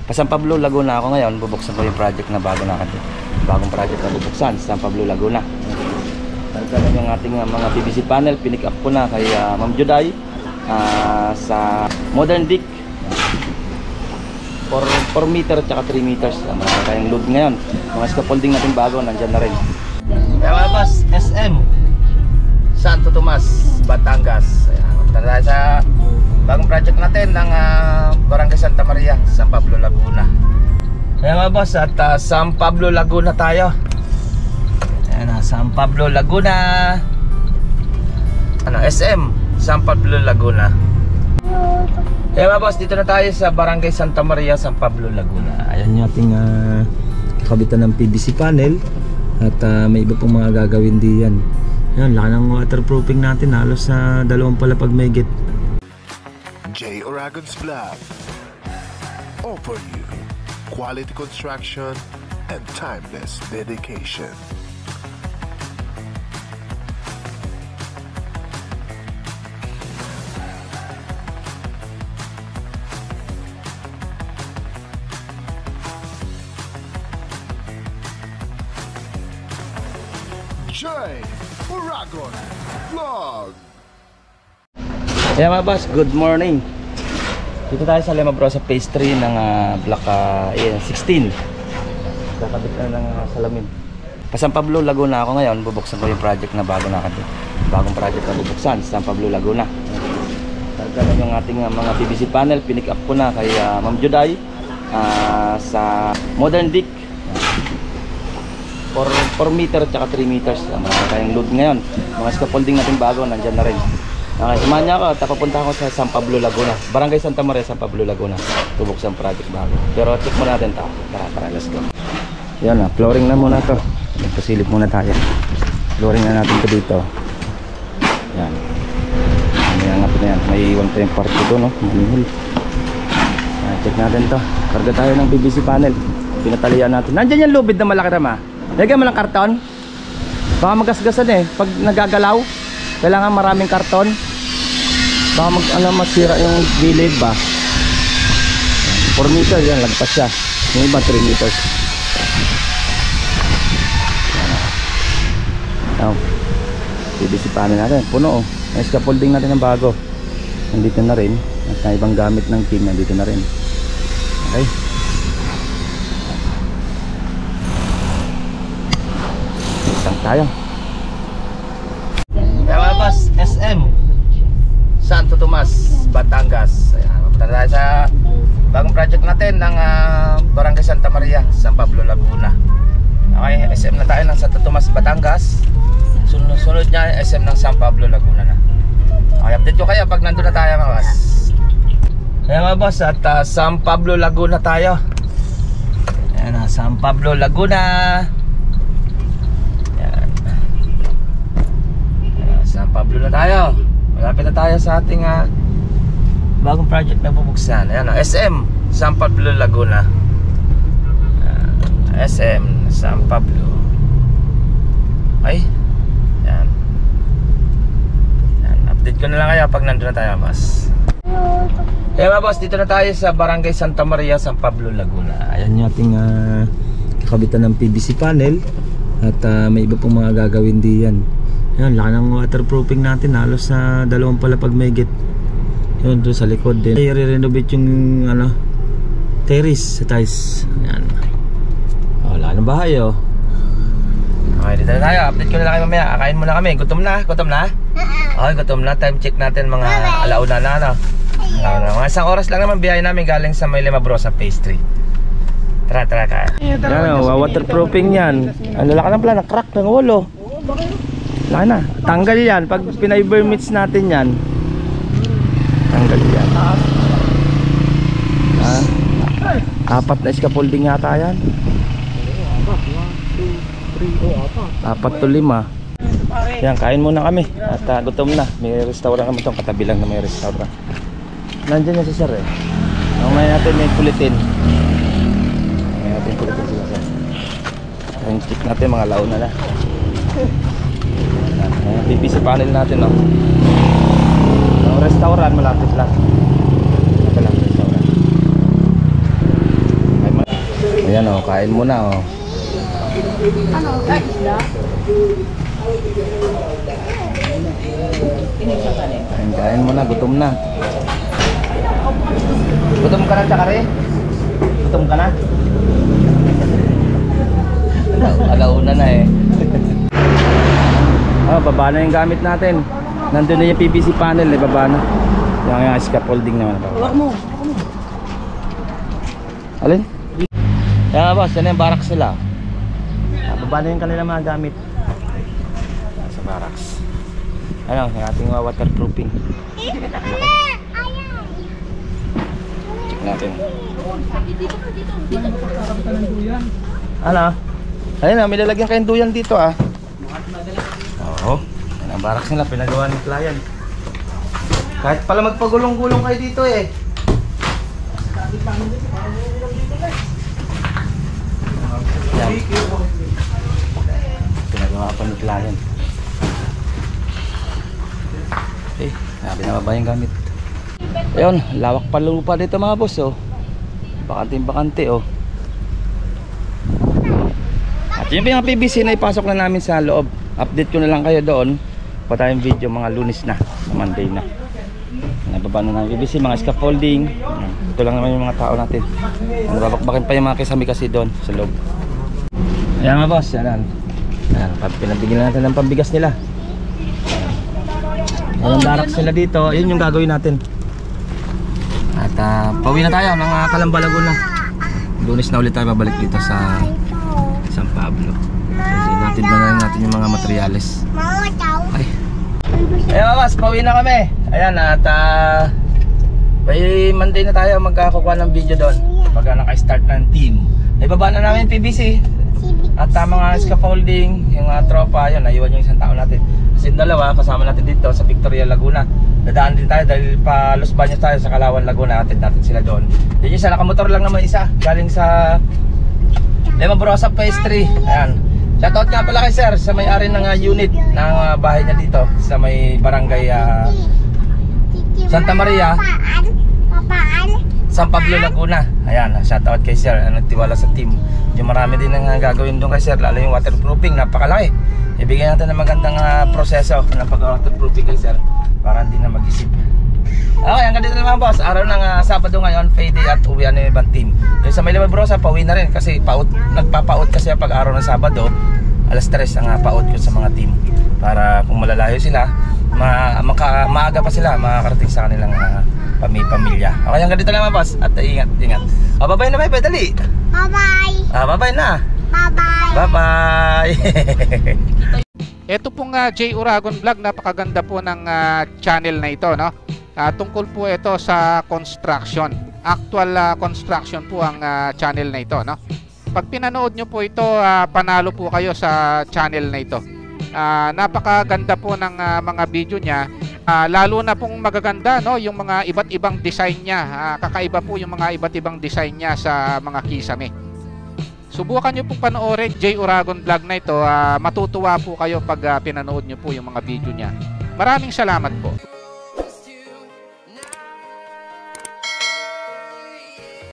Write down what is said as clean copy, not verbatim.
San Pablo, Laguna ako ngayon. Bubuksan ko yung project na bagong project na bubuksan sa San Pablo, Laguna. Talagang yung ating mga PVC panel, pinick up ko na kay Ma'am Juday sa Modern Dick 4 meter at 3 meters. Marami tayong load ngayon. Mga scaffolding natin bago, nandyan na rin. Kaya mga boss, SM Santo Tomas, Batangas. Punta tayo sa bagong project natin ng Barangay Santa Maria, San Pablo, Laguna. Kaya mga boss, at San Pablo, Laguna tayo. Ayan na, San Pablo, Laguna. SM San Pablo, Laguna. Kaya mga boss, dito na tayo sa Barangay Santa Maria, San Pablo, Laguna. Ayan yung ating kabitan ng PVC panel. At may iba pong mga gagawin diyan. Ayan, laki ng waterproofing natin. Halos sa 2 palapag mahigit. J. Oragon's Vlog offer you quality construction and timeless dedication. J. Oragon Vlog. Kaya mga boss, good morning. Dito tayo sa Lema Bro sa phase 3 ng block 16. Kakabit na ng salamin. San Pablo, Laguna ako ngayon. Bubuksan ko yung project na bagong project na bubuksan sa San Pablo, Laguna. Talagang yung ating mga PVC panel, pinick up ko na kay Ma'am Juday sa Modern Dick 4 meter at 3 meters. Marami tayong load ngayon. Mga scaffolding natin bago, nandyan na rin. Samahan niya ako, papunta ako sa San Pablo, Laguna. Barangay Santa Maria, San Pablo, Laguna. Bubuksan project bago. Pero check muna natin ito. Tara, let's go. Yan na, flooring na muna ito. Pasilip muna tayo. Flooring na natin ito dito. Yan. Yan nga po na yan. May iwan pa yung part ito, no? Manihil. Check natin ito. Karga tayo ng PVC panel. Pinatalian natin. Nandyan yung lubid na malaki naman. Lagyan mo ng karton. Baka magasgasan eh. Pag nagagalaw, kailangan maraming karton. Baka masira yung gilid ba. 4 meters yan, lagpas siya. Yung iba 3 meters. Now, PVC panel natin. Puno oh. May scaffolding natin ng bago. Nandito na rin. At na ibang gamit ng team, nandito na rin. Okay. Tayo. Kaya mga boss, SM Santo Tomas, Batangas. Punta tayo sa bagong project natin ng Barangay Santa Maria, San Pablo, Laguna. Okay, SM na tayo ng Santo Tomas, Batangas. Sunod niya SM ng San Pablo, Laguna na. Okay, update ko kayo pag nandun na tayo mga boss. Kaya mga boss, at San Pablo, Laguna tayo. Ayan na, San Pablo, Laguna. San Pablo na tayo. Malapit na tayo sa ating bagong project na bubuksan. Ayan, SM San Pablo, Laguna. SM San Pablo. Ay. Ayan. Update ko na lang kayo pag nandun na tayo, boss. Kaya mga boss, dito na tayo sa Barangay Santa Maria, San Pablo, Laguna. Ayan yung ating kabitan ng PVC panel. At may iba pong mga gagawin diyan. Yan, laki ng waterproofing natin. Halos sa 2 palapag mahigit. Yun, doon sa likod din. I-renovate yung terrace sa tiles. Yan. Wala ng bahay oh. Okay, dito na tayo. Update ko na lang kayo mamaya. Akain muna kami. Gutom na? Gutom na? Okay, gutom na. Time check natin mga alauna na ano. Mga 1 oras lang naman biyahe namin galing sa May Lema Bro sa phase 3. Tara kaya. Yan o, waterproofing yan. Ano laki ng plan, crack ng wall oh. Laki na, tanggal yan. Pag pinay-vermits natin yan, tanggal yan. 4 na scaffolding yata yan. 4 to 5. Yan, kain muna kami. At gutom na. May restaurant naman itong katabi lang na may restaurant. Nandiyan yan si sir eh. Ngayon natin may kulitin. Yung stick natin mga launa na. PVC panel natin no. Ang restaurant malapit lang. Ito lang restaurant. Ayan o, kain muna o. Ano? Ay, isda? Kain muna, gutom na. Gutom ka na, Tsakare? Gutom ka na? Alauna na eh. Baba na yung gamit natin. Nandun na yung PVC panel eh, baba na. Yung scaffolding naman. Huwag mo. Alin? Yan boss, yan yung barracks sila. Baba na yung kanilang mga gamit. Sa barracks. Ano, yung ating waterproofing. Check natin. Ano? Ayun na, may lalagyan kayong duyan dito ah. Oo. Yan ang barracks nila, pinagawa ng client. Kahit pala magpagulong-gulong kayo dito eh. Yan. Pinagawa pa ng client. Okay, binababa yung gamit. Ayun, lawak pa lupa dito mga boss oh. Bakante oh. At yung mga PVC na ipasok na namin sa loob. Update ko na lang kayo doon. Pa tayong video mga Lunes na, Monday na. Nababa na ng PVC, mga scaffolding. Ito lang naman yung mga tao natin. Nababakbakin pa yung mga kisami kasi doon sa loob. Ayan mga boss, yan. Pinabigyan natin ng pambigas nila. Walang barracks sila dito, yun yung gagawin natin. At pauwi na tayo ng Calamba, Laguna. Lunes na ulit tayo babalik dito sa San Pablo. Kasi natin na lang natin yung mga materyales. Ay. Ayun boss, pauwi na kami. Ayan at by Monday na tayo magkakukuha ng video doon. Pag naka-start ng team. Ibaba na namin PVC. At mga scaffolding, yung tropa, yun, naiwan yung isang tao natin. Kasi yung dalawa, kasama natin dito sa Victoria, Laguna. Dadaan din tayo dahil pa Los Baños tayo sa Calauan, Laguna. Atid natin sila doon. Yun isa, nakamotor lang naman isa. Galing sa Lemabrosa Pastry. Ayan. Shoutout nga pala kay sir sa may-ari ng unit ng bahay niya dito sa may barangay Santa Maria, San Pablo, Laguna. Ayan, shoutout kay sir. Nagtiwala sa team. Yung marami din ang gagawin doon kay sir, lalo yung waterproofing, napakalaki. Ibigyan natin ng magandang proseso ng pag-waterproofing kay sir para hindi na mag-isip. Okay, hanggang dito naman boss. Araw ng Sabado ngayon, payday at uwian na yung ibang team. Yung sa may Lemabrosa, pauwi na rin kasi nagpapaut kasi pag araw ng Sabado, alas 3 ang paut ko sa mga team. Para kung malalayo sila, maaga pa sila makakarating sa kanilang pamilya. Okay, hanggang dito naman boss. At ingat. Bye-bye na, bye-bye, dali. Bye-bye. Bye-bye na. Bye-bye. Bye-bye. Ito pong J Uragon Vlog, napakaganda po ng channel na ito, no? Tungkol po ito sa construction. Actual construction po ang channel na ito, no? Pag pinanood nyo po ito, panalo po kayo sa channel na ito. Napakaganda po ng mga video niya. Lalo na pong magaganda, no, yung mga iba't ibang design niya. Kakaiba po yung mga iba't ibang design niya sa mga kisame. Subukan nyo pong panoorin J Uragon Vlog na ito. Matutuwa po kayo pag pinanood nyo po yung mga video niya. Maraming salamat po.